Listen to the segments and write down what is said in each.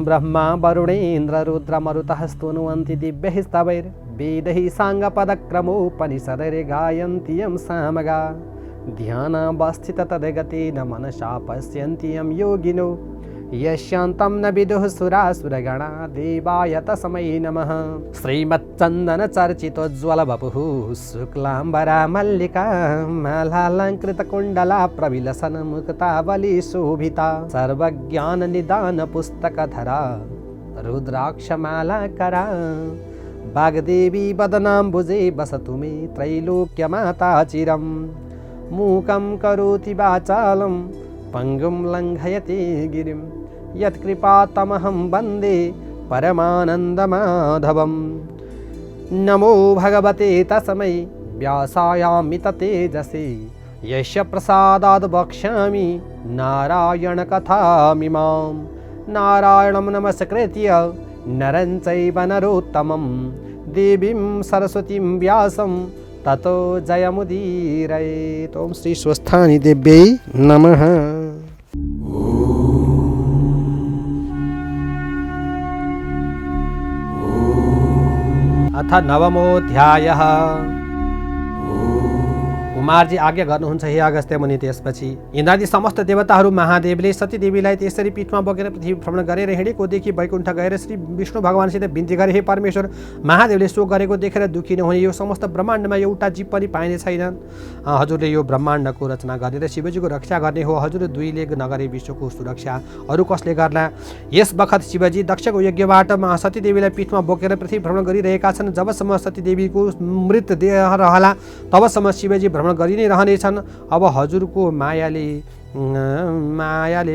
ब्रह्मा वरुणेन्द्र रुद्र मरुतः स्तुनुवन्ति दिव्यैः स्तवैर्वेदैः साङ्गपदक्रमोपनिषदैर् गायन्ति यं सामगा ध्यानावस्थित तद्गतेन मनसा पश्यन्ति यं योगिनो यस्यान्तं न विदुः सुरासुरगणा देवाय तस्मै नमः। श्रीमच्चन्दन चर्चितोज्ज्वल वपुः शुक्लाम्बरा मल्लिका मालालङ्कृतकुण्डला प्रविलसन मुक्तावली शोभिता सर्वज्ञान निदान पुस्तकधरा रुद्राक्षमालाकरा वाग्देवी वदनाम्बुजे वसतु मे त्रैलोक्यमाता चिरम् मूकं करोति वाचालं पंगुं लङ्घयति गिरिं यत्कृपातमहं वन्दे परमानन्दमाधवं। नमो भगवते तस्मै व्यासायामित तेजसे यस्य प्रसादाद् वक्ष्यामि नारायणकथामिमां। नारायणं नमस्कृत्य नरं चैव नरोत्तमं देवीं सरस्वतीं व्यासं ततो जयमुदीरयेत्। ओम श्री स्वस्थानी देव्यै नमः। अथ नवमोऽध्यायः। कुमारजी आज्ञा गर्नुहुन्छ हे अगस्त्य मुनि। त्यसपछि इन्द्रादि समस्त देवताहरू महादेवले सतीदेवीलाई त्यसरी पीठमा बोकेर पृथ्वी भ्रमण गरेर हिँडेको देखि वैकुण्ठ गएर श्री विष्णु भगवानसित बिन्ती गरे, हे परमेश्वर, महादेवले सो गरेको देखेर दुखी नहुने, यो समस्त ब्रह्माण्डमा एउटा जीव पनि पाइने छैन। हजुरले यो ब्रह्माण्डको रचना गरेर शिवजीको रक्षा गर्ने हो। हजुर दुईले नगरे विश्वको सुरक्षा अरू कसले गर्ला। यस बखत शिवजी दक्षको यज्ञबाट सतीदेवीलाई पीठमा बोकेर पृथ्वी भ्रमण गरिरहेका छन्। जबसम्म सतीदेवीको मृतदेह रहला तबसम्म शिवजी भ्रमण गरि नै रहनेछन्। अब हजुरको मायाले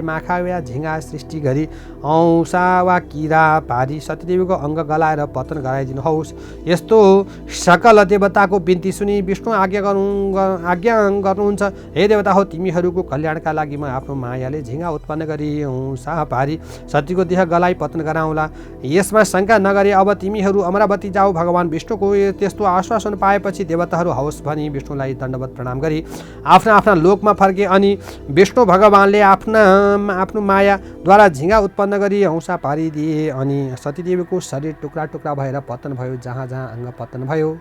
माखा वा झिँगा सृष्टि गरी औँसा वा किरा पारी सतीदेवीको अङ्ग गलाएर पतन गराइदिनुहोस्। यस्तो सकल देवताको बिन्ती सुनि विष्णु आज्ञा गर्नुहुन्छ, हे देवता हो, तिमीहरूको कल्याणका लागि म आफ्नो मायाले झिँगा उत्पन्न गरी औँसा पारी सतीको देह गलाई पतन गराउँला। यसमा शङ्का नगरे अब तिमीहरू अमरावती जाऊ। भगवान विष्णुको त्यस्तो आश्वासन पाएपछि देवताहरू हवस् भनी विष्णुलाई दण्डवत प्रणाम गरी आफ्ना आफ्ना लोकमा फर्के। अनि विष्णु भगवानले आफ्नो मायाद्वारा झिँगा उत्पन्न गरी औँसा पारिदिए अनि सतीदेवीको शरीर टुक्रा टुक्रा भएर पतन भयो। जहाँ जहाँ अङ्ग पतन भयो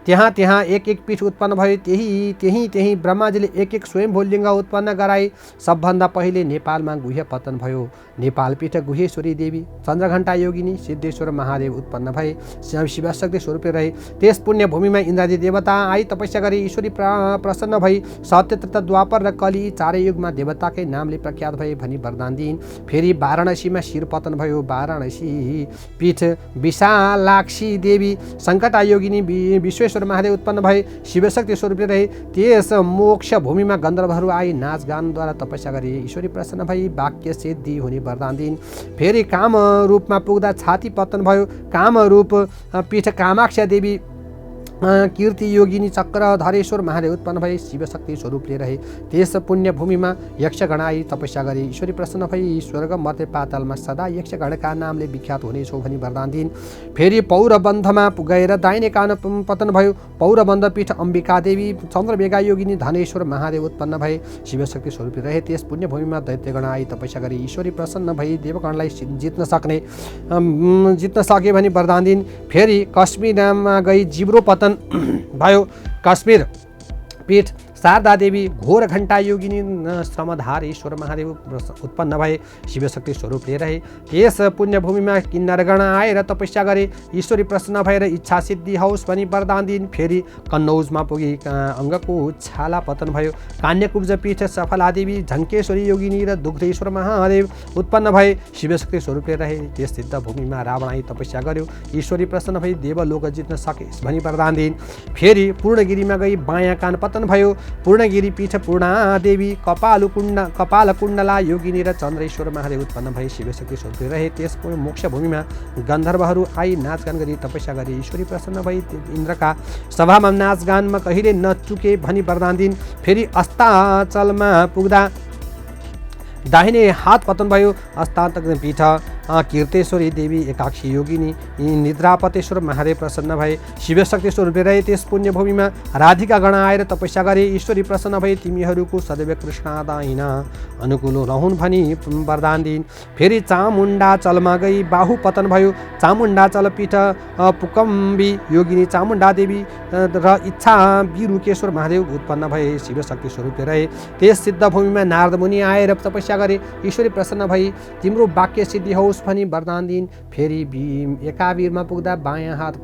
त्यहाँ त्यहाँ एक एक पीठ उत्पन्न भयो। त्यही ब्रह्माजीले एक एक स्वयम्भू लिङ्ग उत्पन्न गराई। सबभन्दा पहिले नेपालमा गुह्य पतन भयो। नेपाल पीठ गुह्येश्वरी देवी, चन्द्रघण्टा योगिनी, सिद्धेश्वर महादेव उत्पन्न भए। शिवशक्ति स्वरूपले रहे। त्यस पुण्य भूमिमा इन्द्रादि देवता आई तपस्या गरी ईश्वरी प्रसन्न भई सत्य तथा द्वापर र कली चारै युगमा देवताकै नामले प्रख्यात भए भनी वरदान दिइन्। फेरि वाराणसीमा शिर पतन भयो। वाराणसी पीठ विशालाक्षी देवी, सङ्कटा योगिनी, विश्वेश्वर महादेव उत्पन्न भए। शिवशक्ति स्वरूपले रहे। त्यस मोक्ष भूमिमा गन्धर्वहरू आई नाचगानद्वारा तपस्या गरे। ईश्वरी प्रसन्न भई वाक्य सिद्धि हुने वरदान दिइन्। फेरि काम रूपमा पुग्दा छाती पतन भयो। काम रूप पीठ कामाक्षा देवी, कीर्ति योगिनी, चक्रधरेश्वर महादेव उत्पन्न भए। शिवशक्ति स्वरूपले रहे। त्यस पुण्य भूमिमा यक्षगण आई तपस्या गरे। ईश्वरी प्रसन्न भई स्वर्ग मध्य पातालमा सदा यक्षगणका नामले विख्यात हुनेछौ भनी वरदान दिइन्। फेरि पौरबन्धमा गएर दाहिने कान पतन भयो। पौरबन्ध पीठ अम्बिका देवी, चन्द्रमेघा योगिनी, धनेश्वर महादेव उत्पन्न भए। शिवशक्ति स्वरूपले रहे। त्यस पुण्य भूमिमा दैत्यगण आई तपस्या गरे। ईश्वरी प्रसन्न भई देवगणलाई जित्न सके भनी वरदान दिइन्। फेरि कश्मीरमा गई जिब्रो पतन भयो। कश्मीर पीठ शारदा देवी, घोर घण्टा योगिनी, श्रमधारेश्वर महादेव उत्पन्न भए। शिवशक्ति स्वरूपले रहे। त्यस पुण्यभूमिमा किन्नरगण आएर तपस्या गरे। ईश्वरी प्रसन्न भएर इच्छा सिद्धि होस् भनी वरदान दिइन्। फेरि कन्नौजमा पुगी अङ्गको छाला पतन भयो। कान्यकुब्ज पीठ सफलादेवी, झङ्केश्वरी योगिनी र दुग्धेश्वर महादेव उत्पन्न भए। शिवशक्ति स्वरूपले रहे। त्यस सिद्ध भूमिमा रावण आई तपस्या गर्यो। ईश्वरी प्रसन्न भई देवलोक जित्न सकेस् भनी वरदान दिइन्। फेरि पूर्णगिरीमा गई बायाँ कान पतन भयो। पूर्णगिरी पीठ पूर्णादेवी, कपालकुण्डला योगिनी र चन्द्रेश्वर महादेव उत्पन्न भए। शिवशक्ति स्वरूपले रहे। त्यस मोक्ष भूमिमा गन्धर्वहरू आई नाचगान गरी तपस्या गरे। ईश्वरी प्रसन्न भई इन्द्रका सभामा नाचगानमा कहिले नचुके भनी वरदान दिइन्। फेरि अस्ताचलमा पुग्दा दाहिने हात पतन भयो। अस्ताचल पीठ कीर्तेश्वरी देवी एकाक्षी योगिनी निद्रापतेश्वर महादेव प्रसन्न भए शिवशक्ति स्वरूपले रहे त्यस पुण्यभूमिमा राधिका गण आएर तपस्या गरे ईश्वरी प्रसन्न भए तिमीहरूको सदैव कृष्णादायिन अनुकूल रहन् भनी वरदान दिइन्। फेरि चामुण्डाचलमा गई बाहु पतन भयो। चामुण्डाचल पीठ पुकम्बी योगिनी चामुण्डा देवी र इच्छा बिरुकेश्वर महादेव उत्पन्न भए शिवशक्ति स्वरूपले रहे त्यस सिद्ध भूमिमा नारद मुनि आएर तपस्या गरे ईश्वरी प्रसन्न भई तिम्रो वाक्य सिद्धि होस् भनी वरदान दिइन्। फेरि एकावीरमा पुग्दा बायाँ हात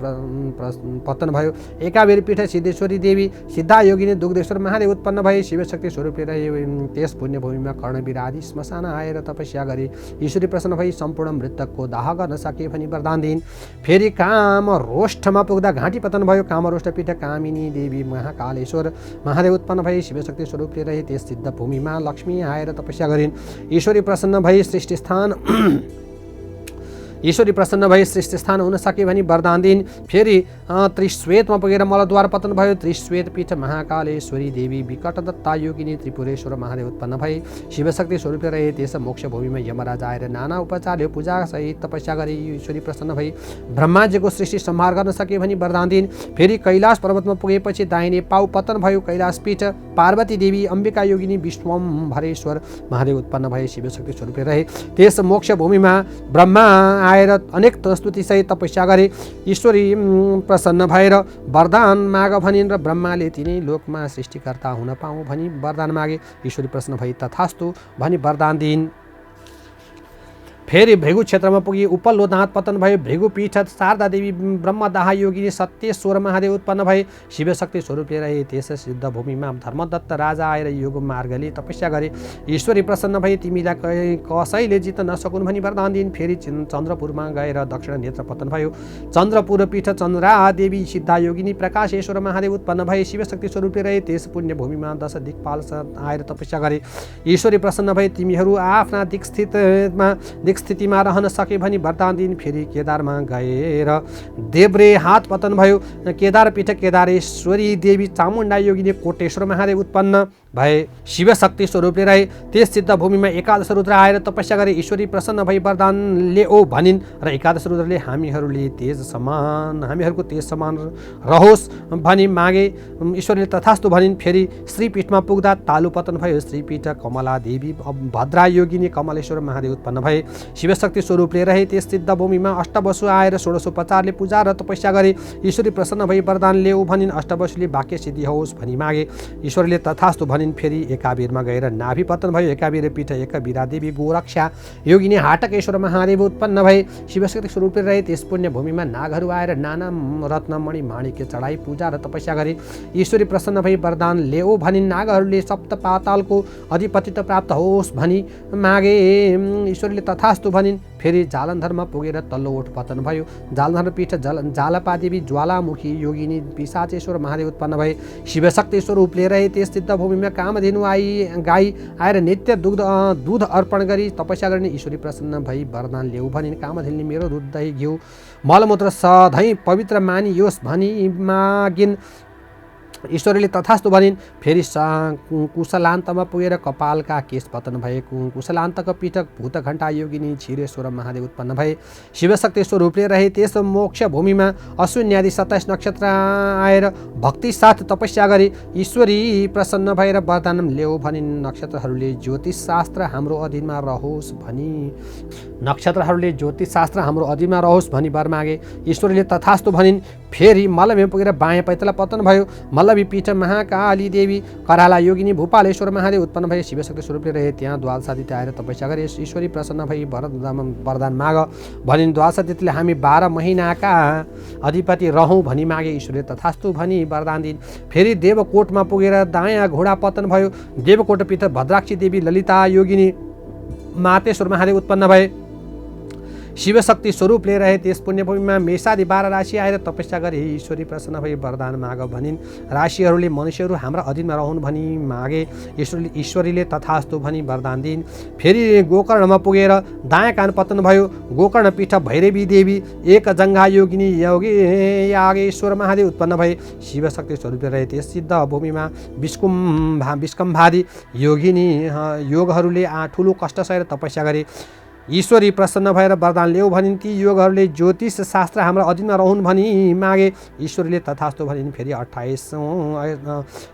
पतन भयो। एकावीर पीठ सिद्धेश्वरी देवी सिद्धा योगिनी दुग्धेश्वर महादेव उत्पन्न भए शिवशक्ति स्वरूपले रहे त्यस पुण्यभूमिमा कर्णवीर आदि श्मशान आएर तपस्या गरे ईश्वरी प्रसन्न भई सम्पूर्ण मृतकको दाह गर्न सके भनी वरदान दिइन्। फेरि कामरोष्ठमा पुग्दा घाँटी पतन भयो। कामरोष्ठ पीठ कामिनी देवी महाकालेश्वर महादेव उत्पन्न भए शिवशक्ति स्वरूपले रहे त्यस सिद्ध भूमिमा लक्ष्मी आएर तपस्या गरिन् ईश्वरी प्रसन्न भई सृष्टि स्थान हुन सके भनी वरदान दिइन्। फेरि त्रिश्वेतमा पुगेर मलद्वार पतन भयो। त्रिश्वेत पीठ महाकालेश्वरी देवी विकटदत्ता योगिनी त्रिपुरेश्वर महादेव उत्पन्न भए शिवशक्ति स्वरूपले रहे त्यस मोक्ष भूमिमा यमराज आएर नाना उपचारले पूजा सहित तपस्या गरी ईश्वरी प्रसन्न भई ब्रह्माजीको सृष्टि संहार गर्न सके भनी वरदान दिइन्। फेरि कैलाश पर्वतमा पुगेपछि दाहिने पाउ पतन भयो। कैलाश पीठ पार्वती देवी अम्बिका योगिनी विश्वम्भरेश्वर महादेव उत्पन्न भए शिवशक्ति स्वरूपले रहे त्यस मोक्ष भूमिमा ब्रह्मा आएर अनेक स्तुतिसहित तपस्या गरे ईश्वरी प्रसन्न भएर वरदान माग भनिन् र ब्रह्माले तिनै लोकमा सृष्टिकर्ता हुन पाऊँ भनी वरदान मागे ईश्वरी प्रसन्न भई तथास्तु भनी वरदान दिइन्। फेरि भृगु क्षेत्रमा पुगी उपल्लो दाँत पतन भयो। भृगु पीठ शारदा देवी ब्रह्मदाह योगिनी सत्येश्वर महादेव उत्पन्न भए शिवशक्ति स्वरूपले रहे त्यस सिद्ध भूमिमा धर्मदत्त राजा आएर योग मार्गले तपस्या गरे ईश्वरी प्रसन्न भए तिमीलाई कसैले जित्न नसकुन् भनी वरदान दिइन्। फेरि चन्द्रपुरमा गएर दक्षिण नेत्र पतन भयो। चन्द्रपुर पीठ चन्द्रा देवी सिद्धा योगिनी प्रकाशेश्वर महादेव उत्पन्न भए शिवशक्ति स्वरूपले रहे त्यस पुण्य भूमिमा 10 दिक्पाल आएर तपस्या गरे ईश्वरी प्रसन्न भए तिमीहरू आफ्ना स्थितिमा रहन सके भनी वरदान दिइन्। फेरि केदारमा गएर देब्रे हात पतन भयो। केदार पीठ केदारेश्वरी देवी चामुण्डा योगिनी कोटेश्वर महादेव उत्पन्न भए शिवशक्ति स्वरूपले रहे त्यस सिद्ध भूमिमा एकादश रुद्र आएर तपस्या गरे ईश्वरी प्रसन्न भई वरदान लेओ भनिन् र एकादश रुद्रले हामीहरूको तेज समान रहोस् भनी मागे ईश्वरले तथास्तु भनिन्। फेरि श्रीपीठमा पुग्दा तालु पतन भयो। श्रीपीठ कमला देवी भद्रा योगिनी कमलेश्वर महादेव उत्पन्न भए शिवशक्ति स्वरूपले रहे त्यस सिद्ध भूमिमा अष्टवसु आएर षोडशोपचारले पूजा र तपस्या गरे ईश्वरी प्रसन्न भई वरदान लेऊ भनिन्। अष्टवसुले वाक्य सिद्धि होस् भनी मागे ईश्वरले तथास्तु भनिन्। फेरि एकावीरमा गएर नाभि पतन भयो। एकावीर पीठ एकवीरा देवी गोरक्षा योगिनी हाटकेश्वर महादेव उत्पन्न भए शिवशक्ति स्वरूपले रहे त्यस पुण्य भूमिमा नागहरू आएर नाना रत्नमणि माणिक्य चढाई पूजा र तपस्या गरे ईश्वरी प्रसन्न भई वरदान लेऊ भनिन्। नागहरूले सप्त पातालको अधिपतित्व प्राप्त होस् भनी मागे ईश्वरले तथास्तु भनिन्। फेरि जालन्धरमा पुगेर तल्लो ओठ पतन भयो। जालन्धर पीठ जालपादेवी ज्वालामुखी योगिनी पिशाचेश्वर महादेव उत्पन्न भए शिवशक्ति स्वरूपले रहे त्यस सिद्ध भूमिमा कामधेनु गाई आएर नित्य दूध अर्पण गरी तपस्या गर्ने ईश्वरी प्रसन्न भई वरदान ल्याऊ भनिन्। कामधेनुले मेरो दुध दही घिउ मलमूत्र सधैँ पवित्र मानियोस् भनी मागिन् ईश्वरले तथास्तु भनिन्। फेरि कुशलान्तमा पुगेर कपालका केश पतन भएको कुशलान्तको पीठ भूतघण्टा योगिनी क्षीरेश्वर महादेव उत्पन्न भए शिवशक्ति स्वरूपले रहे त्यस मोक्ष भूमिमा अश्विन्यादि 27 नक्षत्र आएर भक्ति साथ तपस्या गरे ईश्वरी प्रसन्न भएर वरदान ल्याऊ भनिन्। नक्षत्रहरूले ज्योतिष शास्त्र हाम्रो अधीनमा रहोस् भनी वर मागे ईश्वरले तथास्तु भनिन्। फेरि मल्लभीमा पुगेर बायाँ पैतला पतन भयो। मल्लभी पीठ महाकाली देवी कराला योगिनी भूपालेश्वर महादेव उत्पन्न भए शिवशक्ति स्वरूपले रहे त्यहाँ द्वादशादित्य आएर तपस्या गरे ईश्वरी प्रसन्न भई वरदान माग भनिन्। द्वादशादित्यले हामी 12 महिनाका अधिपति रहौँ भनी मागे ईश्वरले तथास्तु भनी वरदान दिइन्। फेरि देवकोटमा पुगेर दायाँ घोडा पतन भयो। देवकोट पीठ भद्राक्षी देवी ललिता योगिनी मातेश्वर महादेव उत्पन्न भए शिवशक्ति स्वरूपले रहे त्यस पुण्यभूमिमा मेषादि 12 राशि आएर तपस्या गरे ईश्वरी प्रसन्न भई वरदान माग भनिन्। राशिहरूले मनुष्यहरू हाम्रा अधीनमा रहन् भनी मागे ईश्वरीले तथास्तु भनी वरदान दिइन्। फेरि गोकर्णमा पुगेर दायाँ कान पतन भयो। गोकर्ण पीठ भैरवी देवी एक जङ्घा योगिनी यागेश्वर महादेव उत्पन्न भए शिवशक्ति स्वरूपले रहे त्यस सिद्ध भूमिमा विष्कम्भादि योगिनी योगहरूले ठुलो कष्ट सहेर तपस्या गरे ईश्वरी प्रसन्न भएर वरदान ल्याऊ भनिन्। ती योगहरूले ज्योतिष शास्त्र हाम्रो अधीनमा रहन् भनी मागे। ईश्वरीले तथास्तु भनिन्।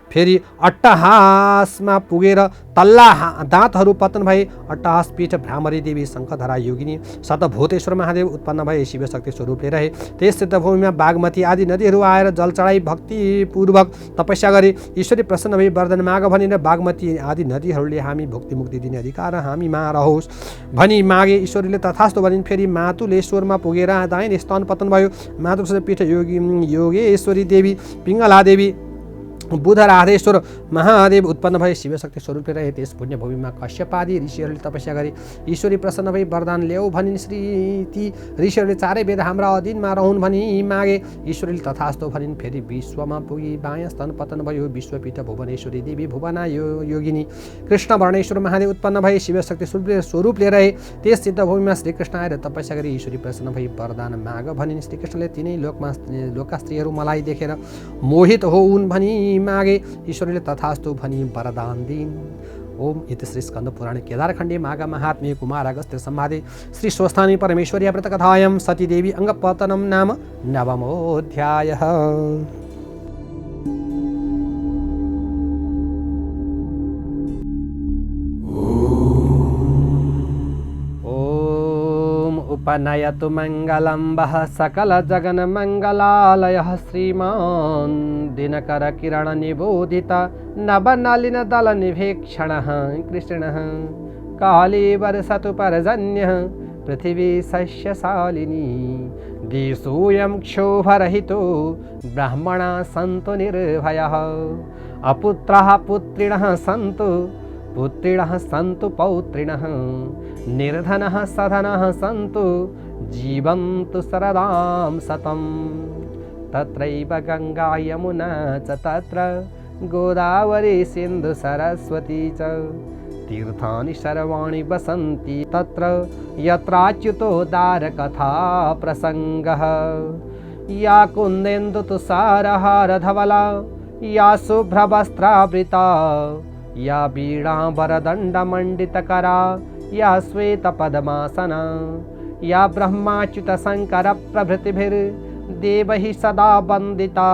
फेरि अट्टहासमा पुगेर तल्ला दाँतहरू पतन भए। अट्टहास पीठ भ्रामरी देवी शङ्खधरा योगिनी शतभूतेश्वर महादेव उत्पन्न भए। शिवशक्ति स्वरूपले रहे। त्यस सिद्धभूमिमा बागमती आदि नदीहरू आएर जल चढाई भक्तिपूर्वक तपस्या गरे। ईश्वरी प्रसन्न भई वरदान माग भनिन्। बागमती आदि नदीहरूले हामी भक्ति मुक्ति दिने अधिकार हामीमा रहोस् भनी मागे। ईश्वरीले तथास्तु भनिन्। फेरि मातुलेश्वरमा पुगेर दाहिने स्तन पतन भयो। मातुलेश्वर पीठ योगेश्वरी देवी पिङ्गला देवी बुधराधेश्वर महादेव उत्पन्न भए। शिवशक्ति स्वरूपले रहे। त्यस पुण्यभूमिमा कश्यपादि ऋषिहरूले तपस्या गरे। ईश्वरी प्रसन्न भई वरदान ल्याऊ भनिन्। ती ऋषिहरूले चारै वेद हाम्रा अधीनमा रहन् भनी मागे। ईश्वरीले तथास्तु भनिन्। फेरि विश्वमा पुगी बायाँ स्तन पतन भयो। विश्वपीठ भुवनेश्वरी देवी भुवना योगिनी कृष्ण वर्णेश्वर महादेव उत्पन्न भए। शिवशक्ति स्वरूपले रहे। त्यस सिद्धभूमिमा श्रीकृष्ण आएर तपस्या गरी ईश्वरी प्रसन्न भई वरदान माग भनिन्। श्रीकृष्णले तिनै लोकका स्त्रीहरू मलाई देखेर मोहित होउन् भनी मागे। ईश्वरले तथास्तु भनी वरदान दिन्। ओम इति श्री स्कंद पुराणे केदारखंडे माघ महात्म्ये कुमार अगस्त्य संवादे श्री स्वस्थानी परमेश्वरी व्रतकथायां सती देवी अंगपतनं नाम नवमोऽध्यायः। उपनयतु मंगलं वः सकल जगन मंगलालयः श्रीमान् दिनकर किरण निबोधित नवनलिन दल निभीक्षणः कृष्णः काली वर्षतु पर्जन्यः पृथिवी सस्यशालिनी दिशोऽयं क्षोभरहितो ब्राह्मणा सन्तु निर्भयः अपुत्रः पुत्रिणः सन्तु पुत्रिणः सन्तु पौत्रिणः निर्धनः सधनः सन्तु जीवन्तु शरदां शतं तत्रैव गंगा यमुना च तत्र गोदावरी सिन्धु सरस्वती च तीर्थानि सर्वाणि वसन्ति तत्र यत्राच्युतो दारकथा प्रसङ्गः या कुन्देन्दु तुषारहारधवला या शुभ्रवस्त्रावृता या वीणावरदण्डमण्डितकरा या श्वेतपद्मासना या ब्रह्माच्युतशङ्करप्रभृतिभिर्देवैः सदा वन्दिता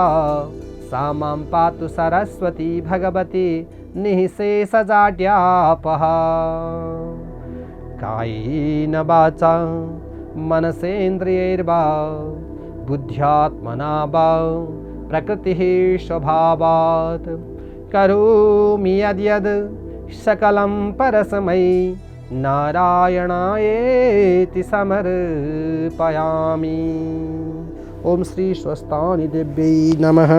सा मां पातु सरस्वती भगवती निःशेषजाड्यापहा कायेन वाचा मनसेन्द्रियैर्वा बुद्ध्यात्मना वा प्रकृतिः स्वभावात् करोमि यद्यद् सकलं परस्मै नारायणायेति समर्पयामि। ओम श्री स्वस्तानि देव्यै नमः।